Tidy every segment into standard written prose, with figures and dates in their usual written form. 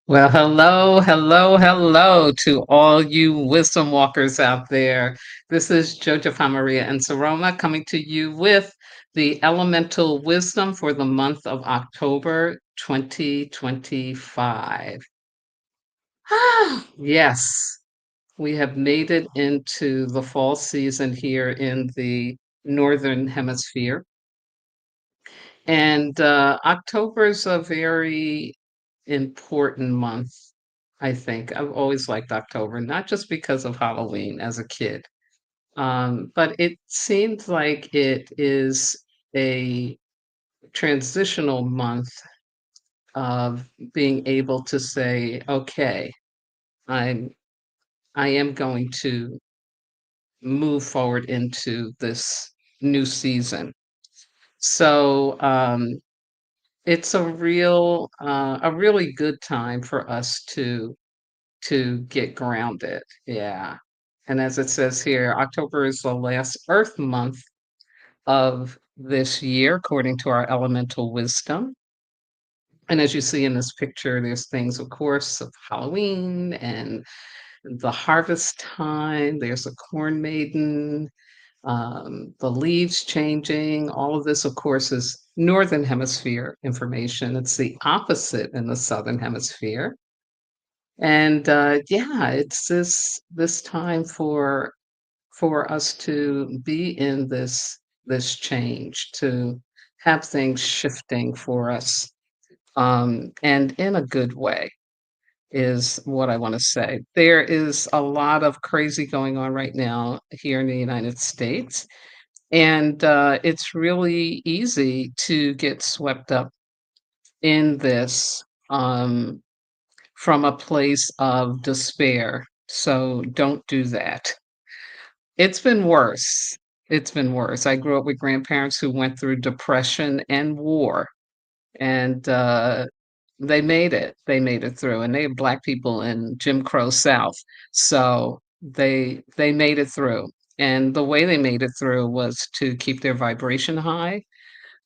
Well, hello, hello, hello to all you wisdom walkers out there. This is Jojo Maria and Saroma coming to you with the elemental wisdom for the month of October 2025. Yes, we have made it into the fall season here in the Northern Hemisphere. And October is a very important month, I think. I've always liked October, not just because of Halloween as a kid, but it seems like it is a transitional month of being able to say, okay, I'm I am going to move forward into this new season. So it's a really good time for us to get grounded. Yeah. And as it says here, October is the last Earth month of this year, according to our elemental wisdom. And as you see in this picture, there's things, of course, of Halloween and the harvest time. There's a corn maiden, the leaves changing. All of this, of course, is northern hemisphere information. It's the opposite in the southern hemisphere. And yeah, it's this time for us to be in this change, to have things shifting for us, and in a good way is what I want to say. There is a lot of crazy going on right now here in the United States, and it's really easy to get swept up in this. From a place of despair. So don't do that. It's been worse. It's been worse. I grew up with grandparents who went through depression and war, and they made it. They made it through, and they have black people in Jim Crow South, so they made it through. And the way they made it through was to keep their vibration high,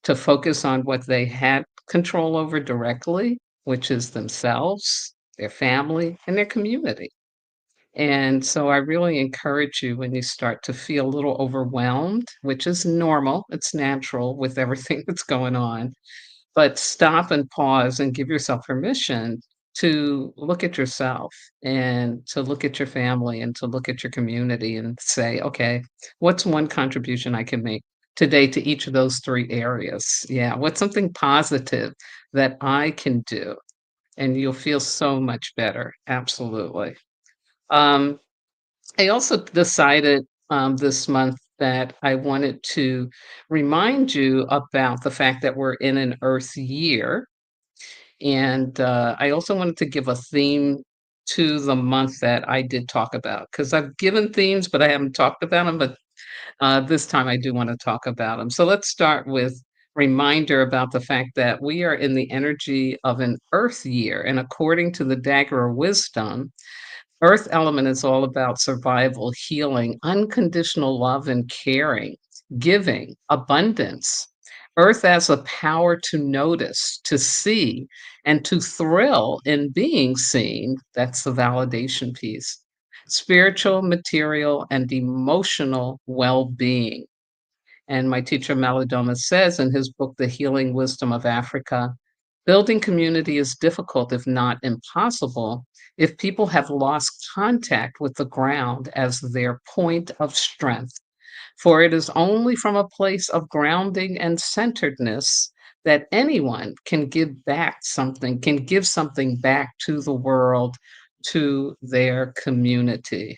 to focus on what they had control over directly, which is themselves, their family, and their community. And so I really encourage you when you start to feel a little overwhelmed, which is normal, it's natural with everything that's going on, but stop and pause and give yourself permission to look at yourself and to look at your family and to look at your community and say, okay, what's one contribution I can make today to each of those three areas? Yeah, what's something positive that I can do? And you'll feel so much better. Absolutely. Um, I also decided this month that I wanted to remind you about the fact that we're in an Earth year. And I also wanted to give a theme to the month that I did talk about because I've given themes, but I haven't talked about them. But this time I do want to talk about them. So let's start with reminder about the fact that we are in the energy of an Earth year. And according to the Dagara wisdom, Earth element is all about survival, healing, unconditional love and caring, giving, abundance. Earth has a power to notice, to see, and to thrill in being seen. That's the validation piece. Spiritual, material, and emotional well being. And my teacher Malidoma says in his book, The Healing Wisdom of Africa, building community is difficult, if not impossible, if people have lost contact with the ground as their point of strength. For it is only from a place of grounding and centeredness that anyone can give back something, can give something back to the world, to their community.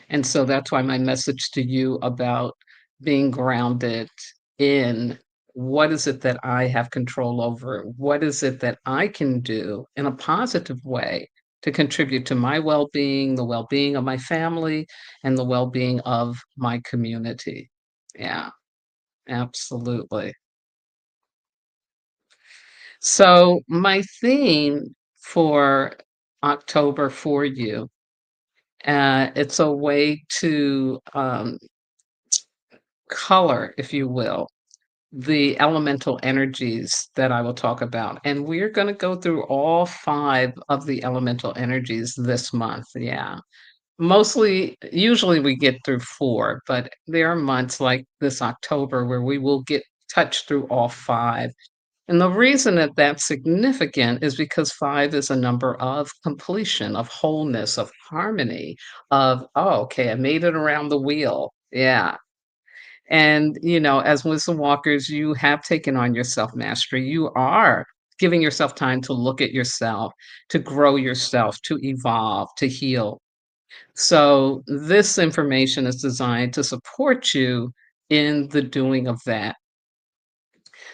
And so that's why my message to you about being grounded in what is it that I have control over? What is it that I can do in a positive way to contribute to my well being, the well being of my family, and the well being of my community? Yeah, absolutely. So, my theme for October for you, it's a way to color, if you will, the elemental energies that I will talk about, and we're gonna go through all 5 of the elemental energies this month, yeah. Mostly usually we get through 4, but there are months like this October where we will get touched through all 5. And the reason that that's significant is because 5 is a number of completion, of wholeness, of harmony, of, "Oh, okay, I made it around the wheel." Yeah. And, as wisdom walkers, you have taken on your self-mastery. You are giving yourself time to look at yourself, to grow yourself, to evolve, to heal. So this information is designed to support you in the doing of that.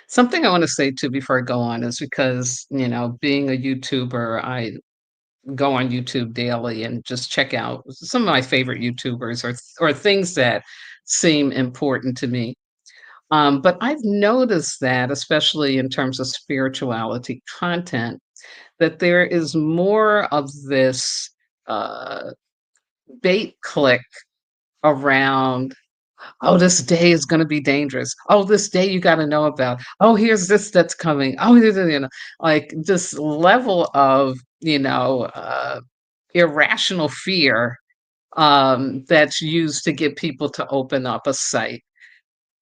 Something I want to say too before I go on is because, being a YouTuber, I go on YouTube daily and just check out some of my favorite YouTubers or things that seem important to me. But I've noticed that, especially in terms of spirituality content, that there is more of this uh, bait click around, oh, this day is going to be dangerous. Oh, this day you got to know about. Oh, here's this that's coming. Oh, like this level of, irrational fear that's used to get people to open up a site.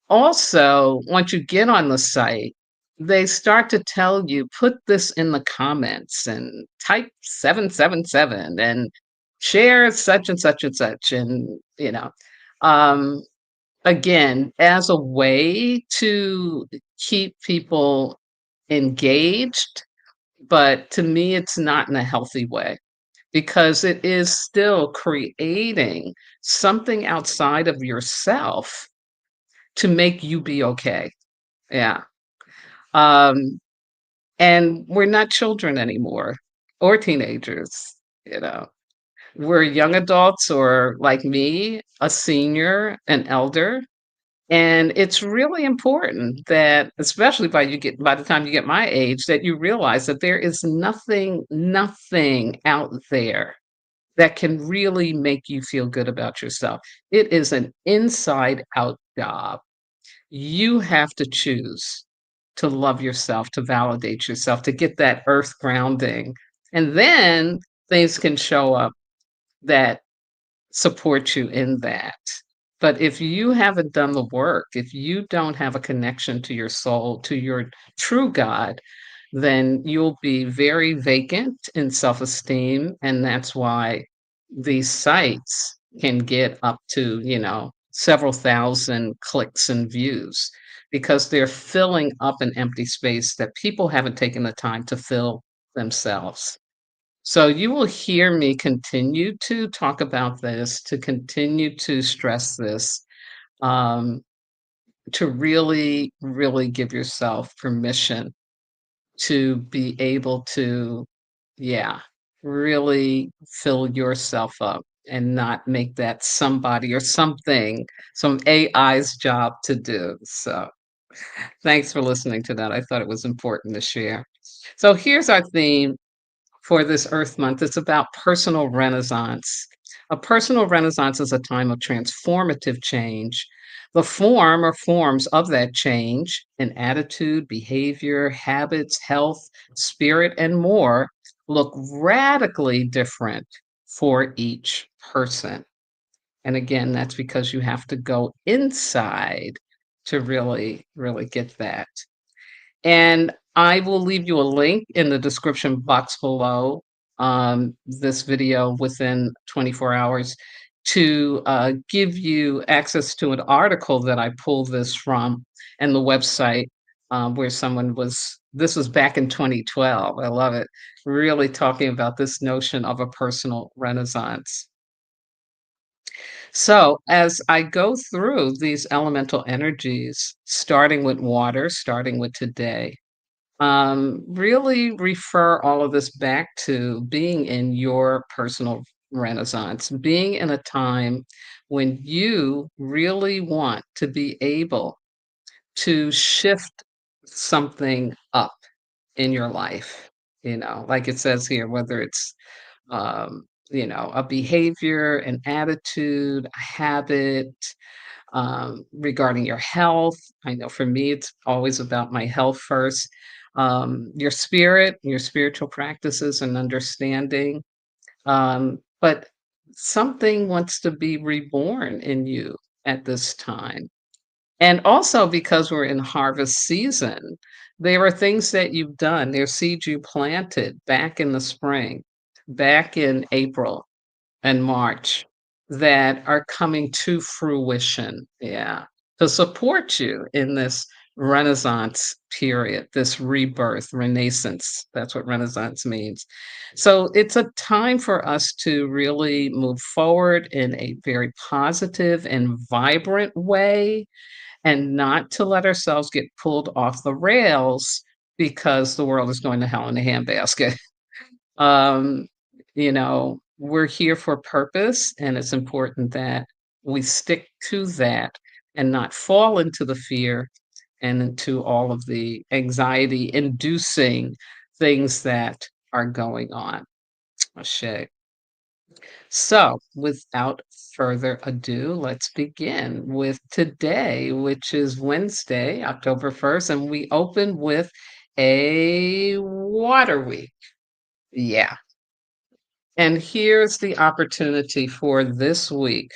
Also, once you get on the site, they start to tell you, put this in the comments and type 777 and share such and such and such. And, um, again, as a way to keep people engaged, but to me, it's not in a healthy way because it is still creating something outside of yourself to make you be okay. Yeah. Um, and we're not children anymore or teenagers, you know. We're young adults or like me, a senior, an elder. And it's really important that, especially by the time you get my age, that you realize that there is nothing out there that can really make you feel good about yourself. It is an inside out job. You have to choose to love yourself, to validate yourself, to get that earth grounding. And then things can show up that support you in that. But if you haven't done the work, if you don't have a connection to your soul, to your true God, then you'll be very vacant in self esteem. And that's why these sites can get up to, several thousand clicks and views because they're filling up an empty space that people haven't taken the time to fill themselves. So you will hear me continue to talk about this, to continue to stress this, um, to really, really give yourself permission to be able to, yeah, really fill yourself up and not make that somebody or something, some AI's job to do. So thanks for listening to that. I thought it was important to share. So here's our theme for this Earth Month. It's about personal renaissance. A personal renaissance is a time of transformative change. The form or forms of that change in attitude, behavior, habits, health, spirit, and more look radically different for each person. And again, that's because you have to go inside to really, really get that. And I will leave you a link in the description box below this video within 24 hours to give you access to an article that I pulled this from and the website where this was back in 2012. I love it. Really talking about this notion of a personal renaissance. So, as I go through these elemental energies, starting with water, starting with today, really refer all of this back to being in your personal renaissance, being in a time when you really want to be able to shift something up in your life. Like it says here, whether it's, a behavior, an attitude, a habit, regarding your health. I know for me, it's always about my health first. Your spirit, your spiritual practices and understanding. But something wants to be reborn in you at this time. And also because we're in harvest season, there are things that you've done. There's seeds you planted back in the spring, back in April and March that are coming to fruition. Yeah. To support you in this Renaissance period, this rebirth, renaissance. That's what Renaissance means. So it's a time for us to really move forward in a very positive and vibrant way and not to let ourselves get pulled off the rails because the world is going to hell in a handbasket. Um, we're here for purpose, and it's important that we stick to that and not fall into the fear and into all of the anxiety inducing things that are going on. Ashe. So, without further ado, let's begin with today, which is Wednesday, October 1st, and we open with a water week. Yeah. And here's the opportunity for this week.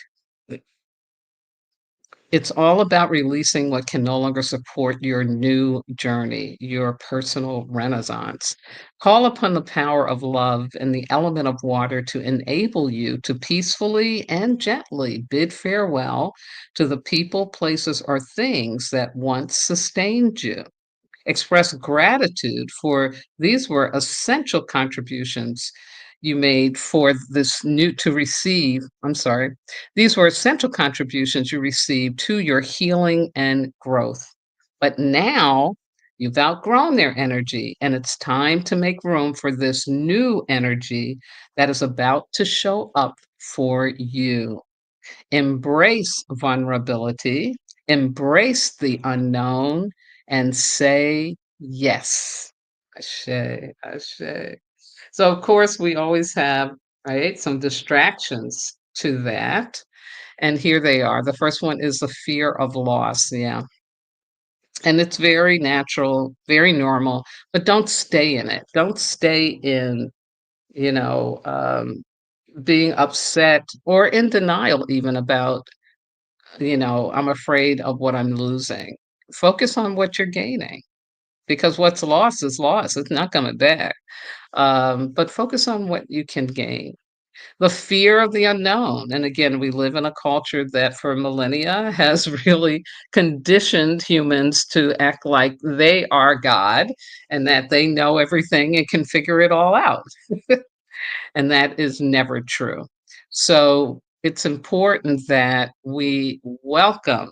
It's all about releasing what can no longer support your new journey, your personal renaissance. Call upon the power of love and the element of water to enable you to peacefully and gently bid farewell to the people, places, or things that once sustained you. Express gratitude for these were essential contributions you made for this new to receive. I'm sorry. These were essential contributions you received to your healing and growth. But now you've outgrown their energy, and it's time to make room for this new energy that is about to show up for you. Embrace vulnerability, embrace the unknown, and say yes. Ashe, ashe. So, of course, we always have, right, some distractions to that. And here they are. The first one is the fear of loss. Yeah. And it's very natural, very normal, but don't stay in it. Don't stay in, you know, um, being upset or in denial even about I'm afraid of what I'm losing. Focus on what you're gaining because what's lost is lost. It's not coming back. But focus on what you can gain. The fear of the unknown. And again, we live in a culture that for millennia has really conditioned humans to act like they are God and that they know everything and can figure it all out. And that is never true. So it's important that we welcome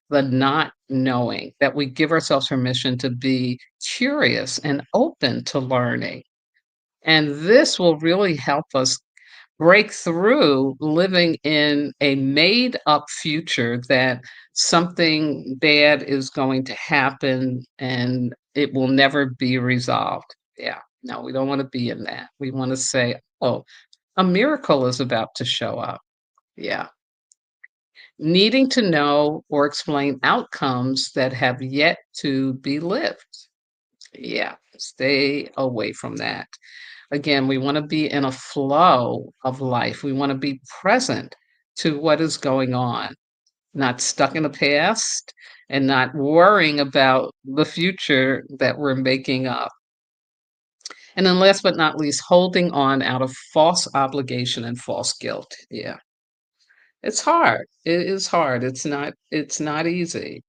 the not knowing, that we give ourselves permission to be curious and open to learning. And this will really help us break through living in a made up future that something bad is going to happen and it will never be resolved. Yeah. No, we don't want to be in that. We want to say, oh, a miracle is about to show up. Yeah. Needing to know or explain outcomes that have yet to be lived. Yeah. Stay away from that. Again, we want to be in a flow of life. We want to be present to what is going on, not stuck in the past and not worrying about the future that we're making up. And then last but not least, holding on out of false obligation and false guilt. Yeah. It's hard. It is hard. It's not easy.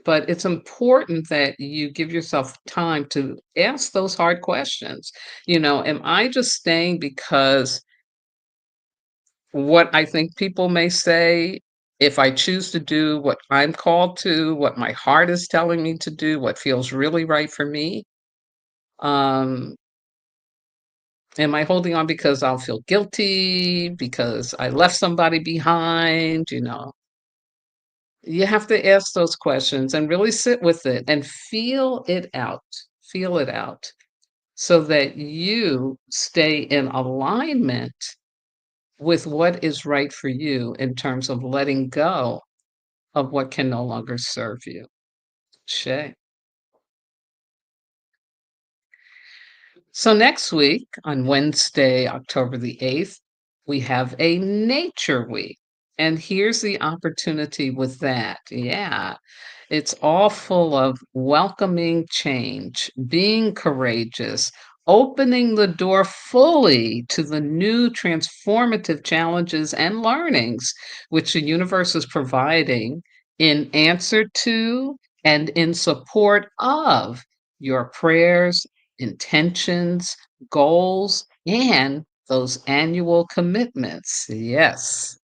But it's important that you give yourself time to ask those hard questions. Am I just staying because what I think people may say, if I choose to do what I'm called to, what my heart is telling me to do, what feels really right for me, um, am I holding on because I'll feel guilty, because I left somebody behind? You have to ask those questions and really sit with it and feel it out. Feel it out so that you stay in alignment with what is right for you in terms of letting go of what can no longer serve you. Shay. So next week, on Wednesday, October the 8th, we have a nature week. And here's the opportunity with that. Yeah. It's all full of welcoming change, being courageous, opening the door fully to the new transformative challenges and learnings which the universe is providing in answer to and in support of your prayers, intentions, goals, and those annual commitments. Yes.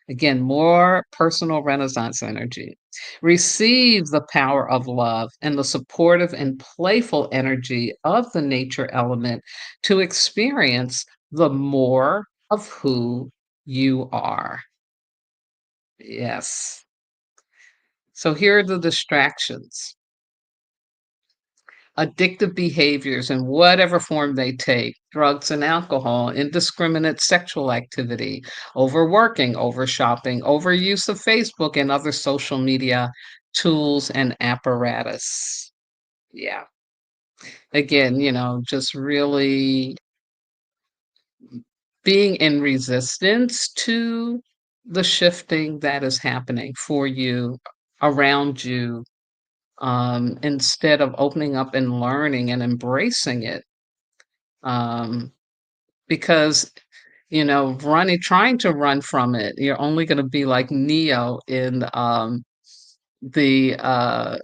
Again, more personal renaissance energy. Receive the power of love and the supportive and playful energy of the nature element to experience the more of who you are. Yes. So here are the distractions. Addictive behaviors in whatever form they take, drugs and alcohol, indiscriminate sexual activity, overworking, over shopping, overuse of Facebook and other social media tools and apparatus. Yeah. Again, just really being in resistance to the shifting that is happening for you, around you, instead of opening up and learning and embracing it. Um, because trying to run from it, you're only going to be like Neo in the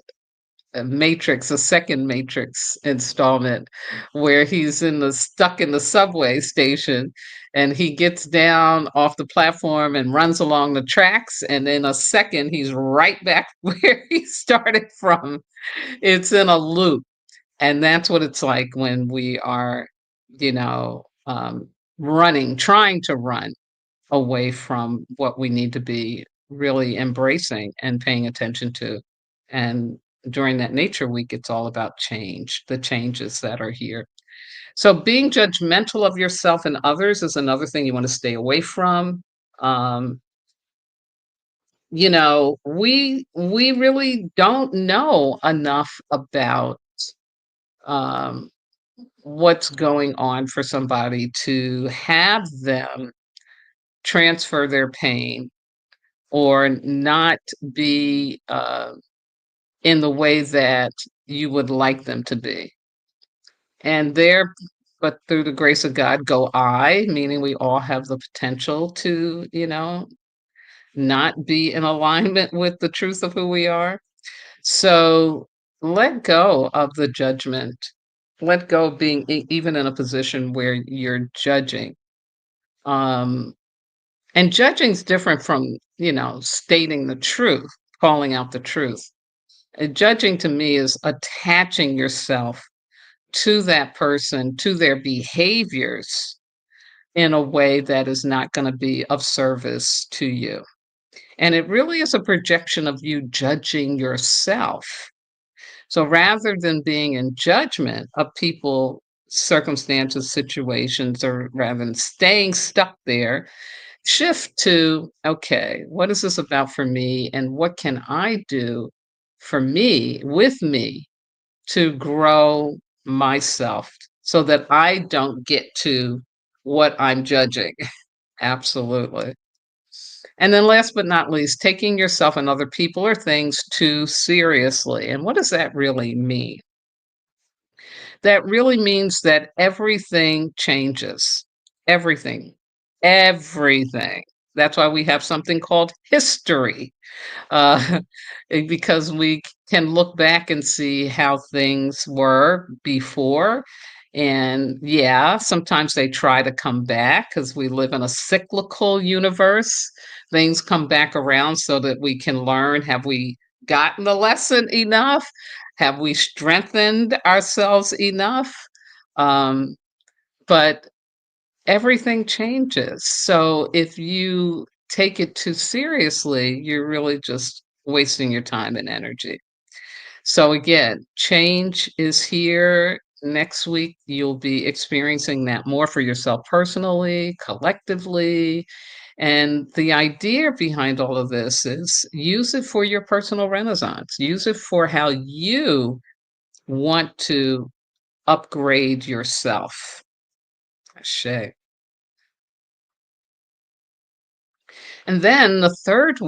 Matrix, the second Matrix installment, where he's stuck in the subway station, and he gets down off the platform and runs along the tracks, and in a second he's right back where he started from. It's in a loop. And that's what it's like when we are, you know, um, trying to run away from what we need to be really embracing and paying attention to. And during that nature week, it's all about change, the changes that are here. So being judgmental of yourself and others is another thing you want to stay away from. Um, we really don't know enough about um what's going on for somebody to have them transfer their pain or not be in the way that you would like them to be. And there, but through the grace of God, go I, meaning we all have the potential to, not be in alignment with the truth of who we are. So let go of the judgment. Let go of being even in a position where you're judging. Um, and judging's different from, stating the truth, calling out the truth. Judging to me is attaching yourself to that person, to their behaviors in a way that is not going to be of service to you. And it really is a projection of you judging yourself. So rather than being in judgment of people, circumstances, situations, or rather than staying stuck there, shift to, okay, what is this about for me? And what can I do for me, with me, to grow myself so that I don't get to what I'm judging? Absolutely. And then last but not least, taking yourself and other people or things too seriously. And what does that really mean? That really means that everything changes. Everything. Everything. That's why we have something called history, uh, because we can look back and see how things were before. And yeah, sometimes they try to come back because we live in a cyclical universe. Things come back around so that we can learn. Have we gotten the lesson enough? Have we strengthened ourselves enough? Um, but everything changes. So if you take it too seriously, you're really just wasting your time and energy. So again, change is here. next week, you'll be experiencing that more for yourself personally, collectively. And the idea behind all of this is use it for your personal renaissance. Use it for how you want to upgrade yourself. Ashe. And then the third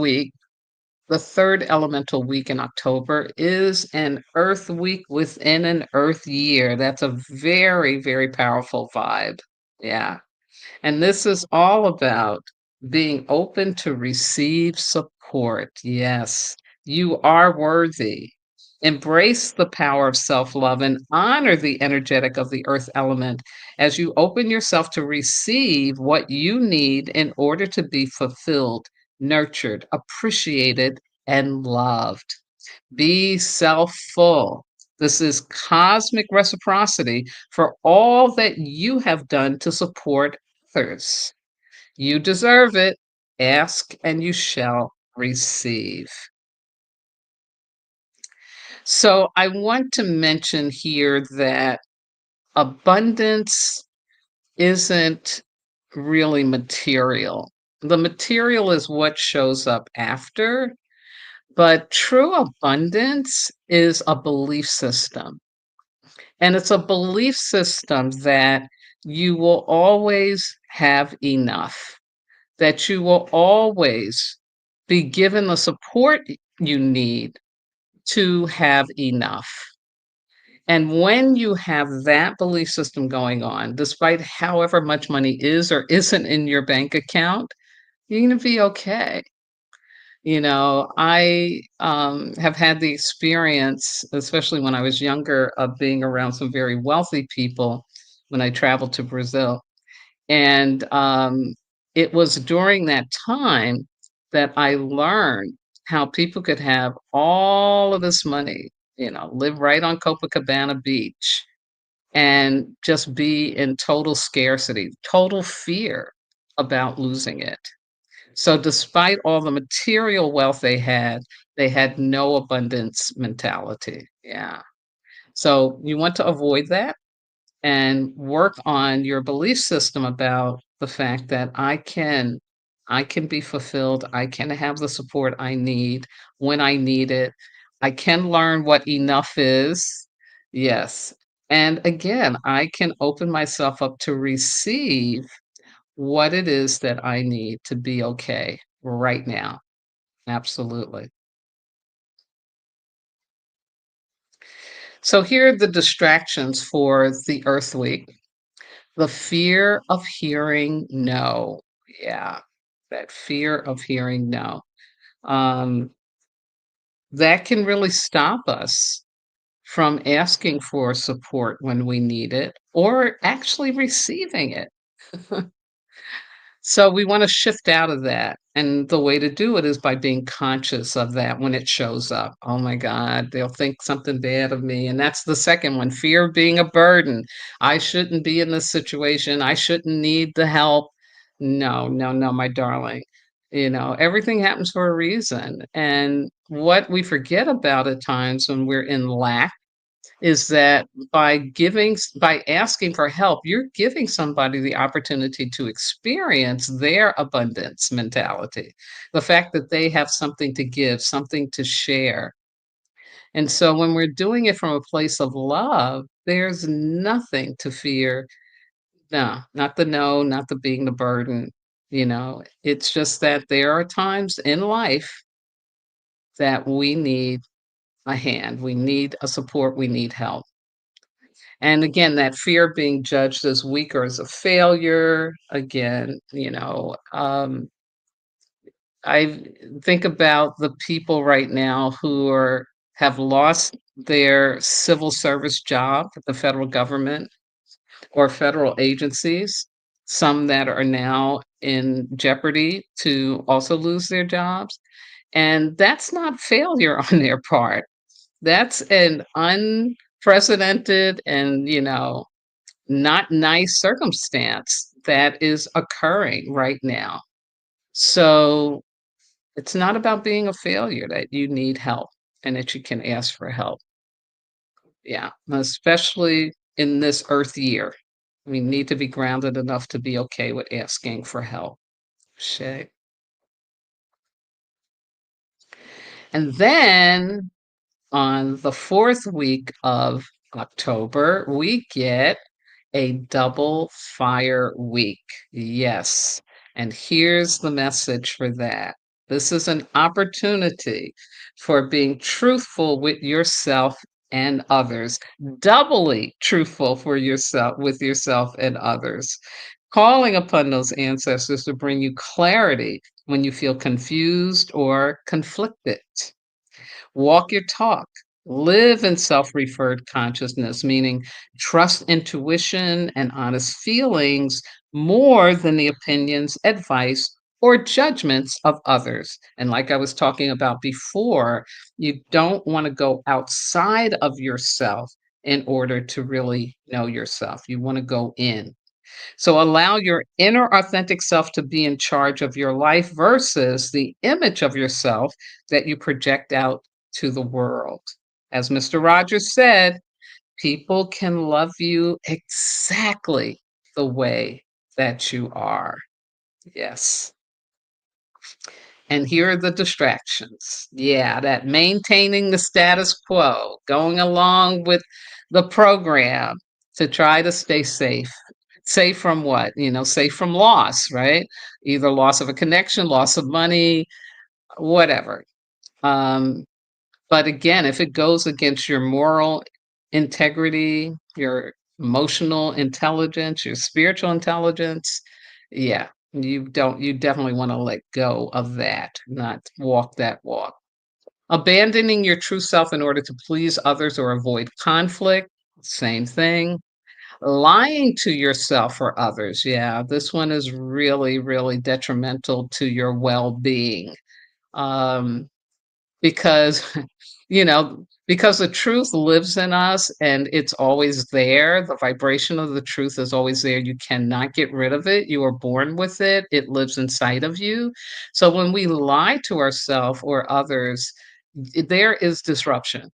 elemental week in October is an Earth week within an Earth year. That's a very, very powerful vibe. Yeah. And this is all about being open to receive support. Yes, you are worthy. Embrace the power of self love and honor the energetic of the earth element as you open yourself to receive what you need in order to be fulfilled, nurtured, appreciated, and loved. Be self full. This is cosmic reciprocity for all that you have done to support others. You deserve it. Ask and you shall receive. So, I want to mention here that abundance isn't really material. The material is what shows up after, but true abundance is a belief system. And it's a belief system that you will always have enough, that you will always be given the support you need to have enough. And when you have that belief system going on, despite however much money is or isn't in your bank account, you're going to be okay. I have had the experience, especially when I was younger, of being around some very wealthy people when I traveled to Brazil. And it was during that time that I learned how people could have all of this money, live right on Copacabana Beach and just be in total scarcity, total fear about losing it. So despite all the material wealth they had no abundance mentality. Yeah. So you want to avoid that and work on your belief system about the fact that I can be fulfilled. I can have the support I need when I need it. I can learn what enough is. Yes. And again, I can open myself up to receive what it is that I need to be okay right now. Absolutely. So here are the distractions for the Earth Week. The fear of hearing no. Yeah, that fear of hearing no. Um, that can really stop us from asking for support when we need it or actually receiving it. So we want to shift out of that. And the way to do it is by being conscious of that when it shows up. Oh my God, they'll think something bad of me. And that's the second one, fear of being a burden. I shouldn't be in this situation. I shouldn't need the help. No, no, no, my darling. Everything happens for a reason. And what we forget about at times when we're in lack is that by asking for help, you're giving somebody the opportunity to experience their abundance mentality. The fact that they have something to give, something to share. And so when we're doing it from a place of love, there's nothing to fear. No, not the no, not the being the burden. It's just that there are times in life that we need a hand, we need a support, we need help. And again, that fear of being judged as weak or as a failure, again, I think about the people right now who have lost their civil service job at the federal government or federal agencies, some that are now in jeopardy to also lose their jobs. And that's not failure on their part. That's an unprecedented and, not nice circumstance that is occurring right now. So it's not about being a failure that you need help and that you can ask for help. Yeah, especially. in this earth year. We need to be grounded enough to be okay with asking for help. Shay. And then on the fourth week of October, we get a double fire week. Yes. And here's the message for that. This is an opportunity for being truthful with yourself and others, doubly truthful for yourself with yourself and others. Calling upon those ancestors to bring you clarity when you feel confused or conflicted. Walk your talk. Live in self referred consciousness, meaning trust intuition and honest feelings more than the opinions, advice, or judgments of others. And like I was talking about before, you don't want to go outside of yourself in order to really know yourself. You want to go in. So allow your inner authentic self to be in charge of your life versus the image of yourself that you project out to the world. As Mr. Rogers said, people can love you exactly the way that you are. Yes. And here are the distractions. Yeah, that maintaining the status quo, going along with the program to try to stay safe. Safe from what? Safe from loss, right? Either loss of a connection, loss of money, whatever. Um, but again, if it goes against your moral integrity, your emotional intelligence, your spiritual intelligence, yeah, you definitely want to let go of that, not walk that walk. Abandoning your true self in order to please others or avoid conflict, same thing. Lying to yourself or others, yeah, this one is really, really detrimental to your well-being. Um, because because the truth lives in us and it's always there. The vibration of the truth is always there. You cannot get rid of it. You are born with it. It lives inside of you. So when we lie to ourselves or others, there is disruption.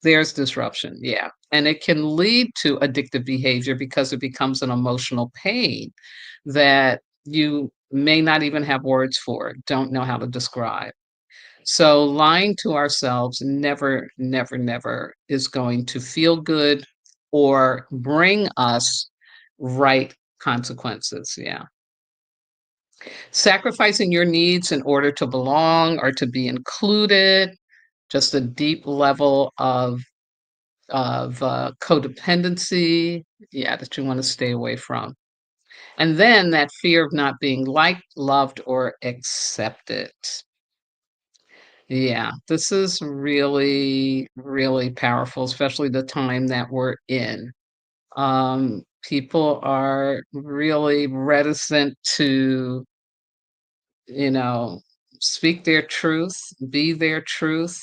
There's disruption, yeah. And it can lead to addictive behavior because it becomes an emotional pain that you may not even have words for, don't know how to describe. So lying to ourselves never, never, never is going to feel good or bring us right consequences. Yeah. Sacrificing your needs in order to belong or to be included, just a deep level of codependency, yeah, that you want to stay away from. And then that fear of not being liked, loved, or accepted. Yeah, this is really, really powerful, especially the time that we're in. People are really reticent to, you know, speak their truth, be their truth,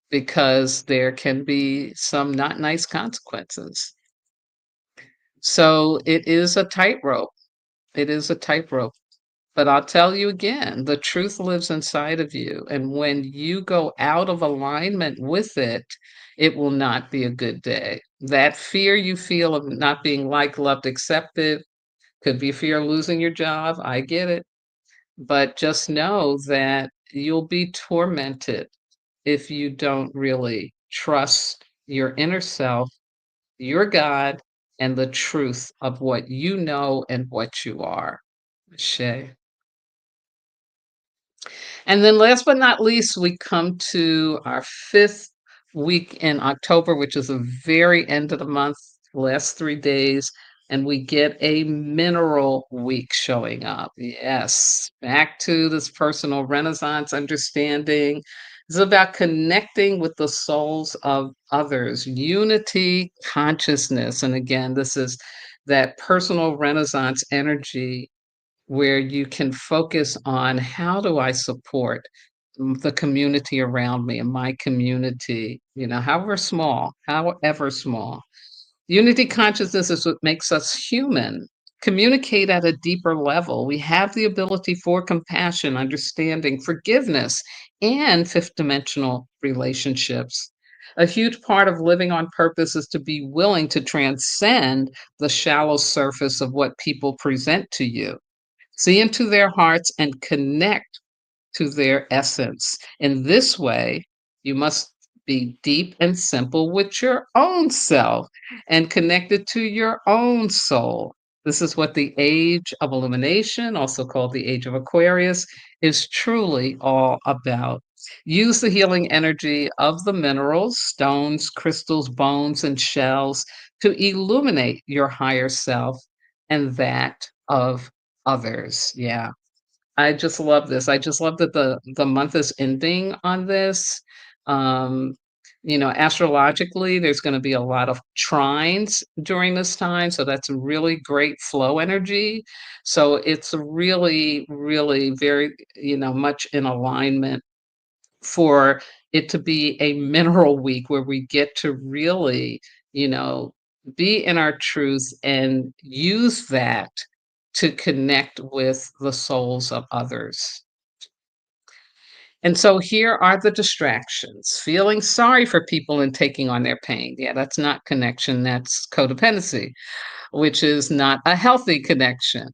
because there can be some not nice consequences. So it is a tightrope. It is a tightrope. But I'll tell you again, the truth lives inside of you. And when you go out of alignment with it, it will not be a good day. That fear you feel of not being liked, loved, accepted could be fear of losing your job. I get it. But just know that you'll be tormented if you don't really trust your inner self, your God, and the truth of what you know and what you are. Shay. And then last but not least, we come to our fifth week in October, which is the very end of the month, last 3 days, and we get a mineral week showing up. Yes, back to this personal renaissance understanding. It's about connecting with the souls of others, unity, consciousness. And again, this is that personal renaissance energy where you can focus on how do I support the community around me and my community, however small. Unity consciousness is what makes us human. Communicate at a deeper level. We have the ability for compassion, understanding, forgiveness, and fifth dimensional relationships. A huge part of living on purpose is to be willing to transcend the shallow surface of what people present to you. See into their hearts and connect to their essence. In this way, you must be deep and simple with your own self and connected to your own soul. This is what the age of illumination, also called the age of Aquarius, is truly all about. Use the healing energy of the minerals, stones, crystals, bones, and shells to illuminate your higher self and that of others. Yeah. I just love this. I just love that the month is ending on this. Um, astrologically, there's going to be a lot of trines during this time, so that's really great flow energy. So it's really, really very, much in alignment for it to be a mineral week where we get to really, you know, be in our truth and use that to connect with the souls of others. And so here are the distractions. Feeling sorry for people and taking on their pain. Yeah, that's not connection, that's codependency, which is not a healthy connection.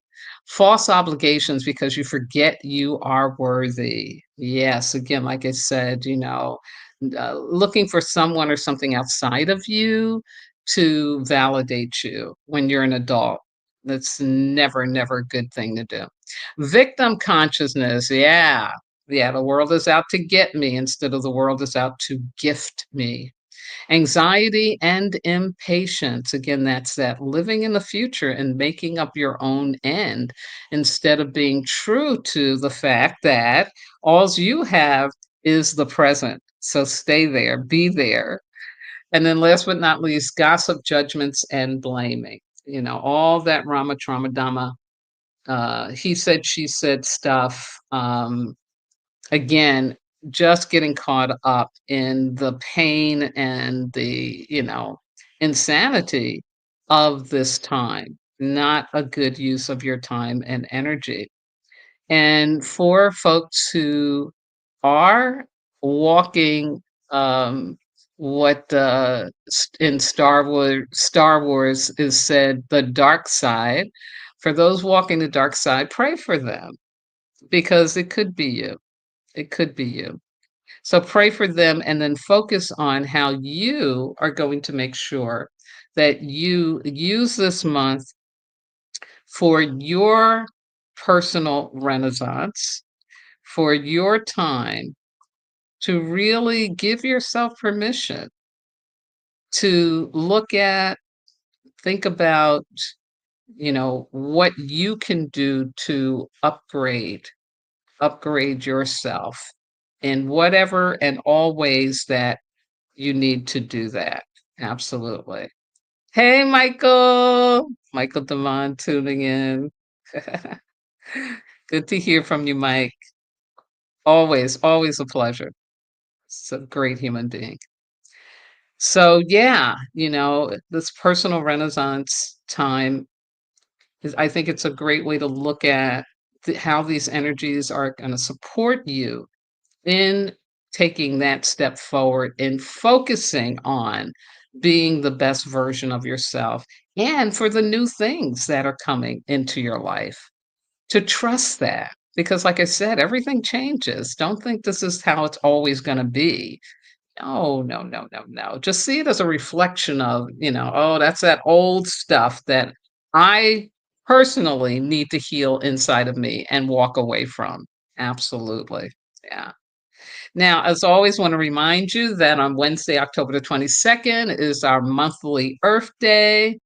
False obligations because you forget you are worthy. Yes, again, like I said, looking for someone or something outside of you to validate you when you're an adult. That's never, never a good thing to do. Victim consciousness. Yeah. Yeah. The world is out to get me instead of the world is out to gift me. Anxiety and impatience. Again, that's that living in the future and making up your own end instead of being true to the fact that all you have is the present. So stay there, be there. And then last but not least, gossip, judgments, and blaming. All that Rama Trauma Dama, he said, she said stuff. Again, just getting caught up in the pain and the, insanity of this time, not a good use of your time and energy. And for folks who are walking what in Star Wars is said, the dark side, for those walking the dark side, pray for them because it could be you. It could be you. So pray for them and then focus on how you are going to make sure that you use this month for your personal renaissance, for your time to really give yourself permission to look at, think about, what you can do to upgrade yourself in whatever and all ways that you need to do that. Absolutely. Hey, Michael. Michael Devon tuning in. Good to hear from you, Mike. Always, always a pleasure. It's a great human being. So, yeah, this personal renaissance time is, I think it's a great way to look at how these energies are going to support you in taking that step forward and focusing on being the best version of yourself and for the new things that are coming into your life to trust that because like I said everything changes. Don't think this is how it's always going to be. No, no, no, no, no. Just see it as a reflection of, oh, that's that old stuff that I personally need to heal inside of me and walk away from. Absolutely. Yeah. Now, as always, want to remind you that on Wednesday, October the 22nd, is our monthly Earth Day.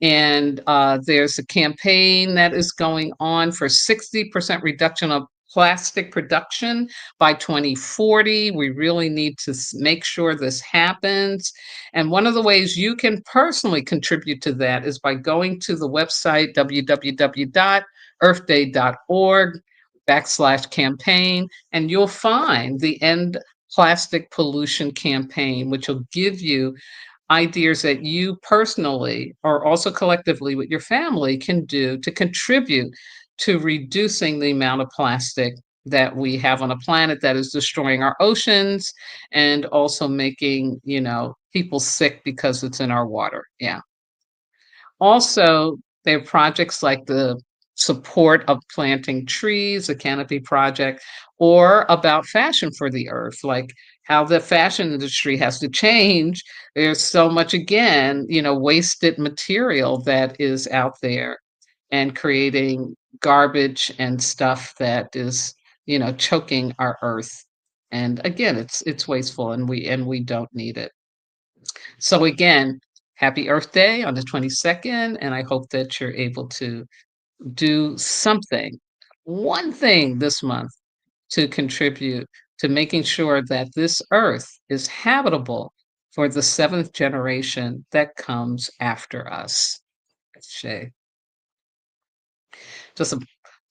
And there's a campaign that is going on for 60% reduction of plastic production by 2040. We really need to make sure this happens. And one of the ways you can personally contribute to that is by going to the website www.earthday.org/campaign, and you'll find the End Plastic Pollution campaign, which will give you ideas that you personally or also collectively with your family can do to contribute to reducing the amount of plastic that we have on a planet that is destroying our oceans and also making, people sick because it's in our water. Yeah. Also, there are projects like the support of planting trees, a canopy project, or about fashion for the earth, like how the fashion industry has to change. There's so much, again, wasted material that is out there and creating garbage and stuff that is, choking our earth. And again, it's wasteful and we don't need it. So again, happy Earth Day on the 22nd, and I hope that you're able to do something, one thing this month to contribute to making sure that this earth is habitable for the seventh generation that comes after us. Shay. Just a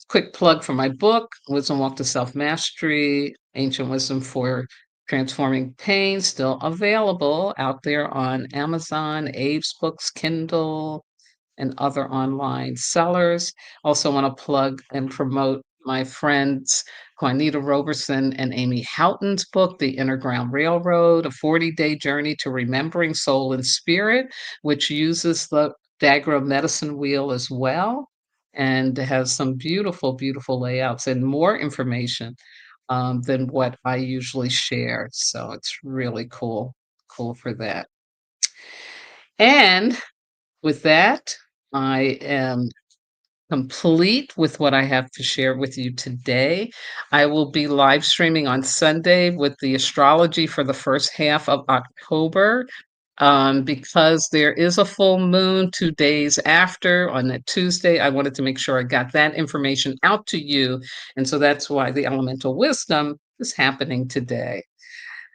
quick plug for my book, Wisdom Walk to Self Mastery, Ancient Wisdom for Transforming Pain, still available out there on Amazon, Abe's Books, Kindle, and other online sellers. Also, want to plug and promote my friends Juanita Roberson and Amy Houghton's book, The Underground Railroad, a 40-day journey to remembering soul and spirit, which uses the Dagara Medicine Wheel as well and has some beautiful, beautiful layouts and more information than what I usually share. So it's really cool, cool for that. And with that, I am complete with what I have to share with you today. I will be live streaming on Sunday with the astrology for the first half of October. Because there is a full moon 2 days after on that Tuesday, I wanted to make sure I got that information out to you. And so that's why the elemental wisdom is happening today.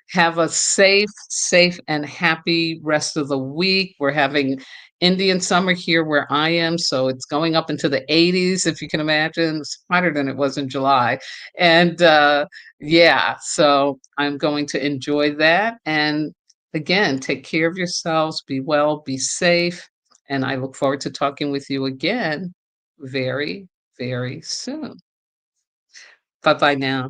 Have a safe and happy rest of the week. We're having Indian summer here where I am, so it's going up into the 80s, if you can imagine. It's hotter than it was in July. And yeah, so I'm going to enjoy that. And again, take care of yourselves, be well, be safe. And I look forward to talking with you again very, very soon. Bye bye now.